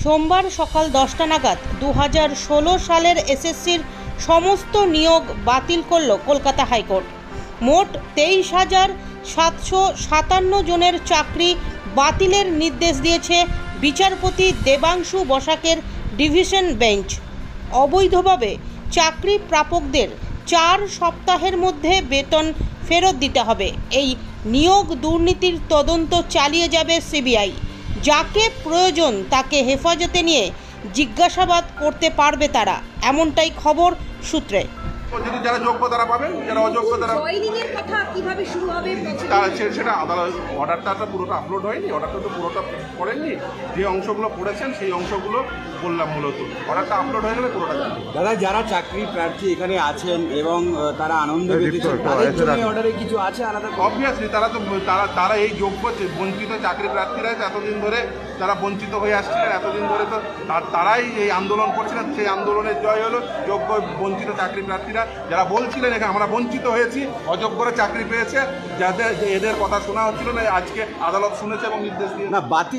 সোমবার সকাল 10টা নাগাদ 2016 সালের এসএসসির সমস্ত নিয়োগ বাতিল করল কলকাতা হাইকোর্ট। মোট 23,757 জনের চাকরি বাতিলের নির্দেশ দিয়েছে বিচারপতি দেবাংশু বসাকের ডিভিশন বেঞ্চ। অবৈধভাবে চাকরি প্রাপকদের 4 সপ্তাহের মধ্যে বেতন ফেরত দিতে হবে। এই নিয়োগ দুর্নীতির তদন্ত চালিয়ে যাবে সিবিআই। যাকে প্রয়োজন তাকে হেফাজতে নিয়ে জিজ্ঞাসাবাদ করতে পারবে তারা, এমনটাই খবর সূত্রে। যদি যারা যোগ্য তারা পাবেন, যারা অযোগ্য তারা জয়েনিংয়ের কথা কিভাবে শুরু হবে সেটা আদালত অর্ডারটা তো পুরোটা আপলোড হয়নি, অর্ডারটা তো পুরোটা করেননি। যে অংশগুলো পড়েছেন সেই অংশগুলো বললাম, মূলত অর্ডারটা আপলোড হয়ে গেলে পুরোটা জানবে। দাদা, যারা চাকরি প্রার্থী এখানে আছেন এবং তারা আনন্দ পেয়েছেন, তাদের জন্য অর্ডারে কিছু আছে আলাদা? অবভিয়াসলি তারা এই যোগ্য বঞ্চিত চাকরি প্রার্থীরা এতদিন ধরে যারা বঞ্চিত হয়ে আসছিলেন, এতদিন ধরে তো তারাই এই আন্দোলন করছিলেন। সেই আন্দোলনের জয় হলো যোগ্য বঞ্চিত চাকরি প্রার্থীরা, যারা বলছিলেন এখানে আমরা বঞ্চিত হয়েছি, অযোগ্যরা চাকরি পেয়েছে, যাদের এদের কথা শোনা হচ্ছিল না, আজকে আদালত শুনেছে এবং নির্দেশ দিয়েছে। না, বাতিল